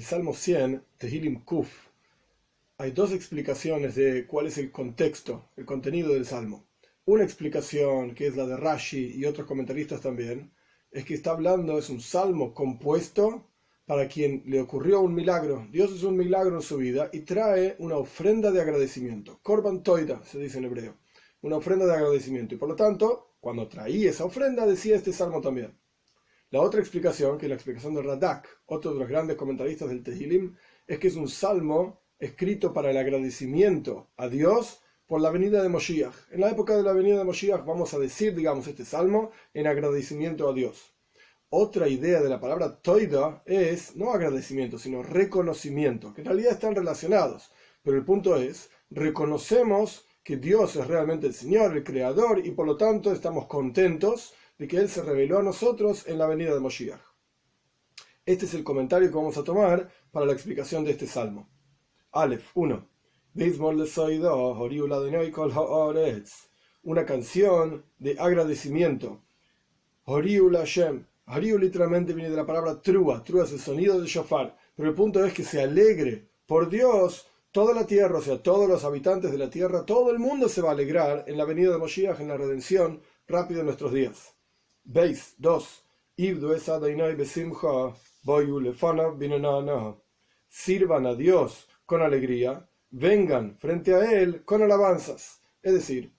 Salmo 100, Tehilim Kuf, hay dos explicaciones de cuál es el contexto, el contenido del Salmo. Una explicación, que es la de Rashi y otros comentaristas también, es que está hablando, es un salmo compuesto para quien le ocurrió un milagro. Dios hizo un milagro en su vida y trae una ofrenda de agradecimiento. Korban Toida se dice en hebreo. Una ofrenda de agradecimiento. Y por lo tanto, cuando traía esa ofrenda, decía este salmo también. La otra explicación, que es la explicación de Radak, otro de los grandes comentaristas del Tehilim, es que es un salmo escrito para el agradecimiento a Dios por la venida de Moshiach. En la época de la venida de Moshiach vamos a decir, este salmo en agradecimiento a Dios. Otra idea de la palabra toida es no agradecimiento, sino reconocimiento, que en realidad están relacionados. Pero el punto es, reconocemos que Dios es realmente el Señor, el Creador, y por lo tanto estamos contentos de que Él se reveló a nosotros en la venida de Moshiach. Este es el comentario que vamos a tomar para la explicación de este salmo. Aleph 1. Una canción de agradecimiento. Horiu Hashem. Horiu literalmente viene de la palabra trúa. Trúa es el sonido de shofar. Pero el punto es que se alegre por Dios toda la tierra, o sea, todos los habitantes de la tierra, todo el mundo se va a alegrar en la venida de Moshiach, en la redención rápida de nuestros días. Veis 2. Sirvan a Dios con alegría, vengan frente a Él con alabanzas. Es decir,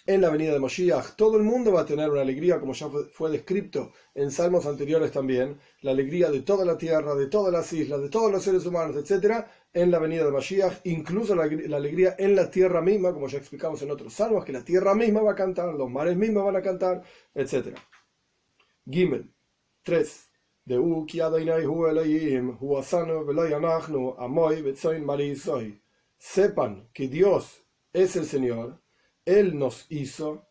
en la venida de Moshiach todo el mundo va a tener una alegría, como ya fue descrito en salmos anteriores también, la alegría de toda la tierra, de todas las islas, de todos los seres humanos, etc., en la venida de Moshiach, incluso la alegría en la tierra misma, como ya explicamos en otros salmos, que la tierra misma va a cantar, los mares mismos van a cantar, etc. Gimel 3. Sepan que Dios es el Señor, Él nos hizo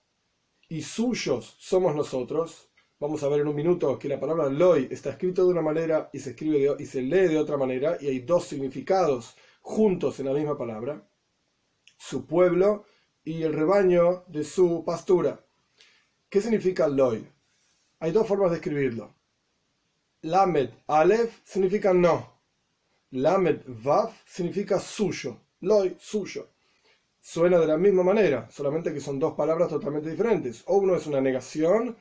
y suyos somos nosotros. Vamos a ver en un minuto que la palabra loy está escrita de una manera y se escribe y se lee de otra manera, y hay dos significados juntos en la misma palabra: su pueblo y el rebaño de su pastura. ¿Qué significa loy? Hay dos formas de escribirlo. Lamed Aleph significa no. Lamed Vav significa suyo. Loy, suyo. Suena de la misma manera, solamente que son dos palabras totalmente diferentes. O uno es una negación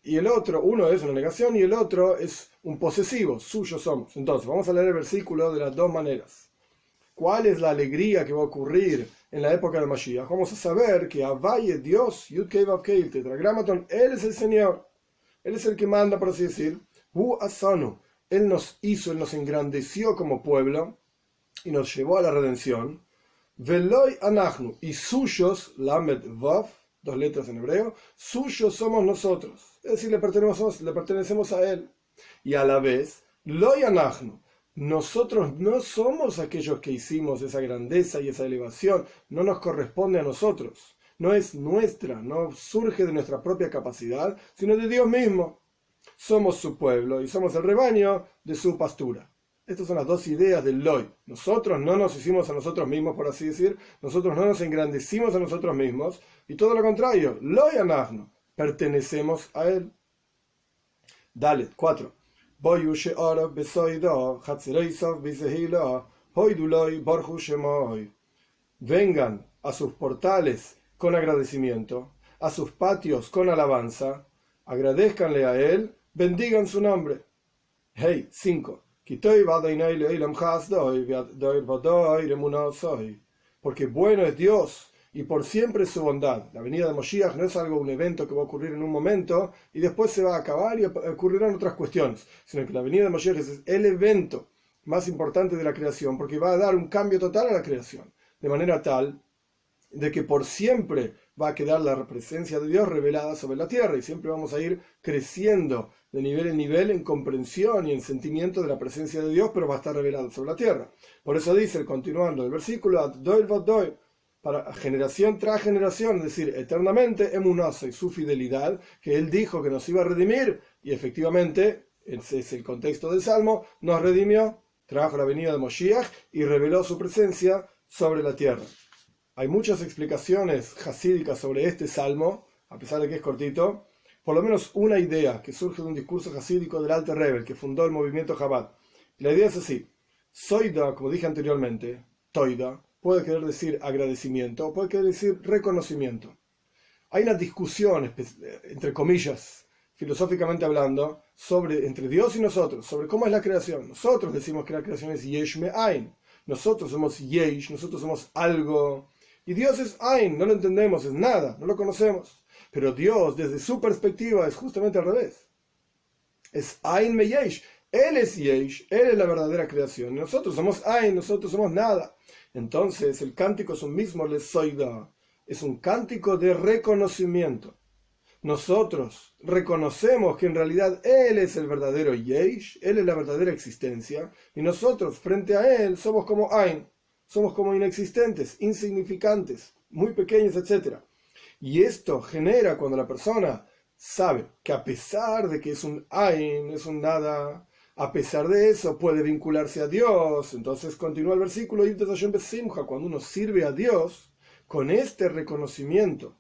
y el otro, uno es una negación y el otro es un posesivo, suyo somos. Entonces, vamos a leer el versículo de las dos maneras. ¿Cuál es la alegría que va a ocurrir en la época de Mashiach? Vamos a saber que Avaye, Dios, Yud-Kei Vav-Kei, el tetragramaton, Él es el Señor. Él es el que manda, por así decir. Hu Asanu. Él nos hizo, Él nos engrandeció como pueblo y nos llevó a la redención. Veloy Anachnu. Y suyos, Lamed Vav, dos letras en hebreo, suyos somos nosotros. Es decir, le pertenecemos a Él. Y a la vez, Loy Anachnu. Nosotros no somos aquellos que hicimos esa grandeza y esa elevación. No nos corresponde a nosotros. No es nuestra, no surge de nuestra propia capacidad, sino de Dios mismo. Somos su pueblo y somos el rebaño de su pastura. Estas son las dos ideas del Loy. Nosotros no nos hicimos a nosotros mismos, por así decir. Nosotros no nos engrandecimos a nosotros mismos. Y todo lo contrario, Loy Anachnu. Pertenecemos a Él. Dale, 4. Vengan a sus portales con agradecimiento, a sus patios con alabanza, agradézcanle a Él, bendigan su nombre. Hey, 5. Porque bueno es Dios y por siempre es su bondad. La venida de Moshiach no es un evento que va a ocurrir en un momento y después se va a acabar y ocurrirán otras cuestiones, sino que la venida de Moshiach es el evento más importante de la creación, porque va a dar un cambio total a la creación, de manera tal de que por siempre va a quedar la presencia de Dios revelada sobre la tierra y siempre vamos a ir creciendo de nivel en nivel en comprensión y en sentimiento de la presencia de Dios, pero va a estar revelado sobre la tierra. Por eso dice, continuando el versículo, para generación tras generación, es decir, eternamente, emunasa y su fidelidad, que Él dijo que nos iba a redimir, y efectivamente, ese es el contexto del Salmo, nos redimió, trajo la venida de Moshiach y reveló su presencia sobre la tierra. Hay muchas explicaciones hasídicas sobre este salmo, a pesar de que es cortito. Por lo menos una idea que surge de un discurso hasídico del Alter Rebbe, que fundó el movimiento Chabad. Y la idea es así: Soida, como dije anteriormente, toida, puede querer decir agradecimiento o puede querer decir reconocimiento. Hay una discusión, entre comillas, filosóficamente hablando, entre Dios y nosotros, sobre cómo es la creación. Nosotros decimos que la creación es yesh me'ain. Nosotros somos yesh, nosotros somos algo. Y Dios es ain, no lo entendemos, es nada, no lo conocemos. Pero Dios, desde su perspectiva, es justamente al revés. Es ain me yesh. Él es yesh, Él es la verdadera creación. Y nosotros somos ain, nosotros somos nada. Entonces, el cántico es un mismo lesoida. Es un cántico de reconocimiento. Nosotros reconocemos que en realidad Él es el verdadero yesh, Él es la verdadera existencia, y nosotros frente a Él somos como ain, somos como inexistentes, insignificantes, muy pequeños, etc. Y esto genera, cuando la persona sabe que a pesar de que es un ain, es un nada, a pesar de eso puede vincularse a Dios. Entonces continúa el versículo, cuando uno sirve a Dios con este reconocimiento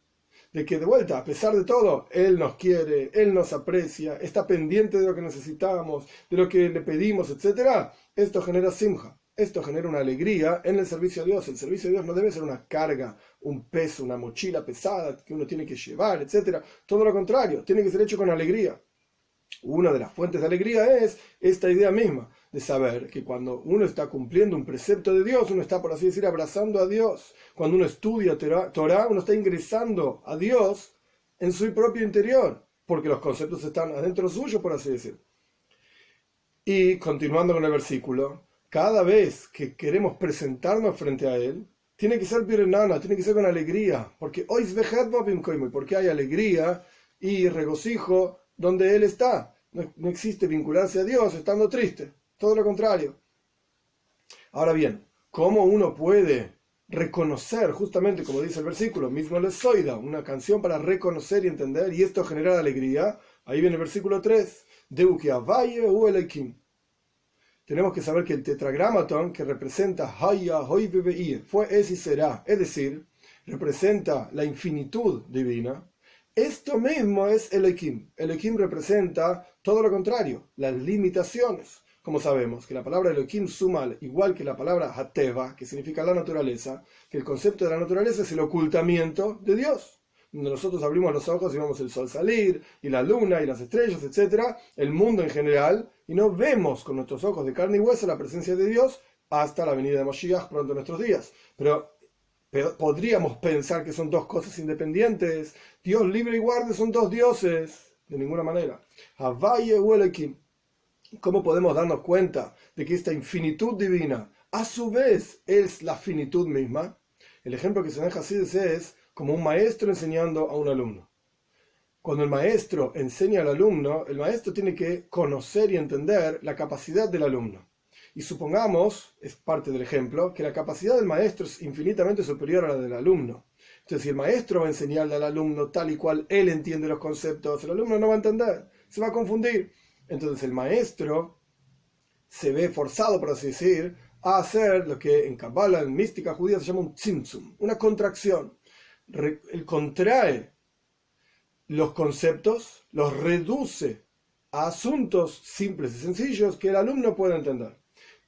de que de vuelta, a pesar de todo, Él nos quiere, Él nos aprecia, está pendiente de lo que necesitamos, de lo que le pedimos, etc. Esto genera simja, esto genera una alegría en el servicio a Dios. El servicio a Dios no debe ser una carga, un peso, una mochila pesada que uno tiene que llevar, etc. Todo lo contrario, tiene que ser hecho con alegría. Una de las fuentes de alegría es esta idea misma, de saber que cuando uno está cumpliendo un precepto de Dios, uno está, por así decir, abrazando a Dios. Cuando uno estudia Torah, uno está ingresando a Dios en su propio interior, porque los conceptos están adentro suyo, por así decir. Y continuando con el versículo, cada vez que queremos presentarnos frente a Él, tiene que ser birenana, tiene que ser con alegría, porque hay alegría y regocijo donde Él está. No existe vincularse a Dios estando triste, todo lo contrario. Ahora bien, ¿cómo uno puede reconocer, justamente como dice el versículo, mismo lesoida, una canción para reconocer y entender, y esto generar alegría? Ahí viene el versículo 3, Deuki Avaye u Elekim. Tenemos que saber que el tetragramaton, que representa Haya, Hoy, Bebeir, fue, es y será, es decir, representa la infinitud divina. Esto mismo es Elohim. Elohim representa todo lo contrario, las limitaciones. Como sabemos que la palabra Elohim suma, igual que la palabra Hateva, que significa la naturaleza, que el concepto de la naturaleza es el ocultamiento de Dios. Donde nosotros abrimos los ojos y vemos el sol salir, y la luna, y las estrellas, etc., el mundo en general, y no vemos con nuestros ojos de carne y hueso la presencia de Dios hasta la venida de Moshiach pronto en nuestros días. Pero podríamos pensar que son dos cosas independientes. Dios libre y guarde son dos dioses. De ninguna manera. Havaye u Elohim. ¿Cómo podemos darnos cuenta de que esta infinitud divina a su vez es la finitud misma? El ejemplo que se deja así es como un maestro enseñando a un alumno. Cuando el maestro enseña al alumno, el maestro tiene que conocer y entender la capacidad del alumno. Y supongamos, es parte del ejemplo, que la capacidad del maestro es infinitamente superior a la del alumno. Entonces, si el maestro va a enseñarle al alumno tal y cual él entiende los conceptos, el alumno no va a entender, se va a confundir. Entonces, el maestro se ve forzado, por así decir, a hacer lo que en Kabbalah, en mística judía, se llama un tzimtzum, una contracción. Él contrae los conceptos, los reduce a asuntos simples y sencillos que el alumno puede entender.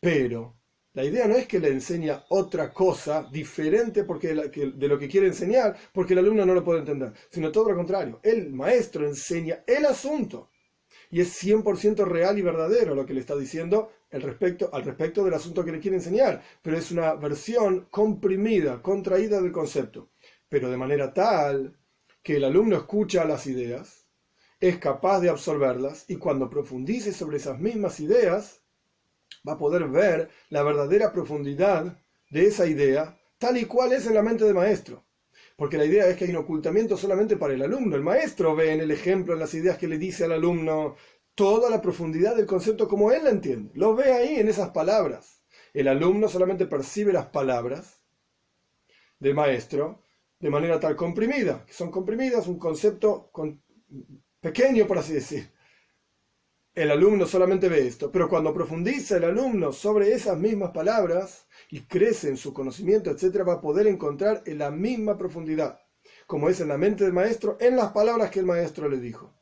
Pero la idea no es que le enseña otra cosa diferente de lo que quiere enseñar, porque el alumno no lo puede entender, sino todo lo contrario. El maestro enseña el asunto y es 100% real y verdadero lo que le está diciendo al respecto del asunto que le quiere enseñar, pero es una versión comprimida, contraída del concepto, pero de manera tal que el alumno escucha las ideas, es capaz de absorberlas y cuando profundice sobre esas mismas ideas, va a poder ver la verdadera profundidad de esa idea tal y cual es en la mente del maestro. Porque la idea es que hay un ocultamiento solamente para el alumno. El maestro ve en el ejemplo, en las ideas que le dice al alumno, toda la profundidad del concepto como él la entiende. Lo ve ahí en esas palabras. El alumno solamente percibe las palabras del maestro de manera tal comprimida, que son comprimidas, un concepto pequeño, por así decir. El alumno solamente ve esto, pero cuando profundiza el alumno sobre esas mismas palabras y crece en su conocimiento, etc., va a poder encontrar en la misma profundidad, como es en la mente del maestro, en las palabras que el maestro le dijo.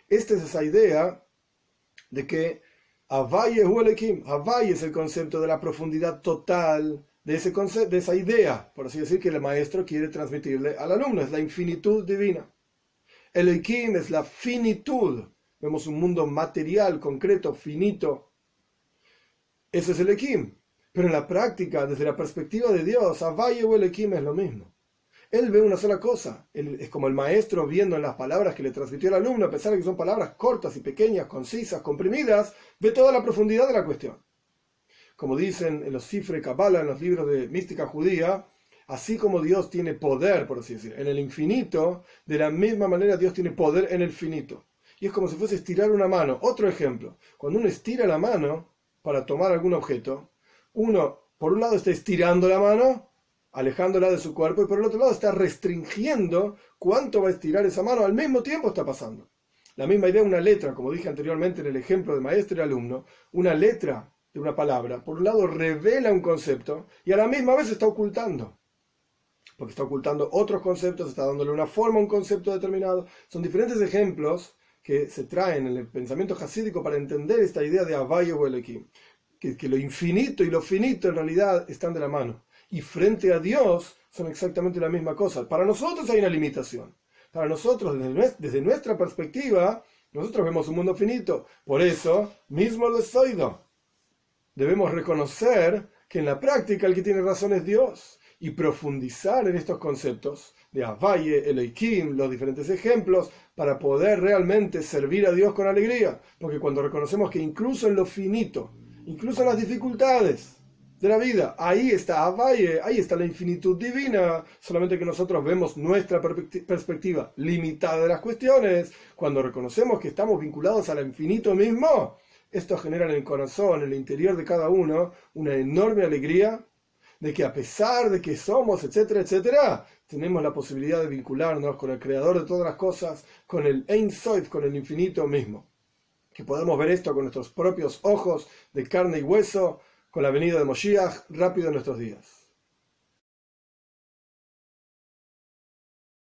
Esta es esa idea de que Havaye hu Elohim. Havaye es el concepto de la profundidad total de ese concepto, de esa idea, por así decir, que el maestro quiere transmitirle al alumno. Es la infinitud divina. Elohim es la finitud. Vemos un mundo material, concreto, finito. Eso es Elohim. Pero en la práctica, desde la perspectiva de Dios, Havaye hu Elohim es lo mismo. Él ve una sola cosa. Él es como el maestro viendo en las palabras que le transmitió al alumno, a pesar de que son palabras cortas y pequeñas, concisas, comprimidas, ve toda la profundidad de la cuestión. Como dicen en los Sifrei Kabbalah, en los libros de mística judía, así como Dios tiene poder, por así decir, en el infinito, de la misma manera Dios tiene poder en el finito. Y es como si fuese estirar una mano. Otro ejemplo, cuando uno estira la mano para tomar algún objeto, uno, por un lado, está estirando la mano, alejándola de su cuerpo, y por el otro lado está restringiendo cuánto va a estirar esa mano, al mismo tiempo está pasando. La misma idea, una letra, como dije anteriormente en el ejemplo de maestro y alumno, una letra de una palabra, por un lado revela un concepto y a la misma vez está ocultando, porque está ocultando otros conceptos, está dándole una forma a un concepto determinado. Son diferentes ejemplos que se traen en el pensamiento jasídico para entender esta idea de Havaye hu Elohim, que lo infinito y lo finito en realidad están de la mano. Y frente a Dios son exactamente la misma cosa. Para nosotros hay una limitación. Para nosotros, desde nuestra perspectiva, nosotros vemos un mundo finito. Por eso, mismo lo soy. Debemos reconocer que en la práctica el que tiene razón es Dios. Y profundizar en estos conceptos de Havaye, Elohim, los diferentes ejemplos, para poder realmente servir a Dios con alegría. Porque cuando reconocemos que incluso en lo finito, incluso en las dificultades de la vida, ahí está Havaye, ahí está la infinitud divina, solamente que nosotros vemos nuestra perspectiva limitada de las cuestiones. Cuando reconocemos que estamos vinculados al infinito mismo, esto genera en el corazón, en el interior de cada uno, una enorme alegría de que a pesar de que somos, etcétera, etcétera, tenemos la posibilidad de vincularnos con el creador de todas las cosas, con el Ein Sof, con el infinito mismo. Que podamos ver esto con nuestros propios ojos de carne y hueso, con la venida de Moshiach rápido en nuestros días.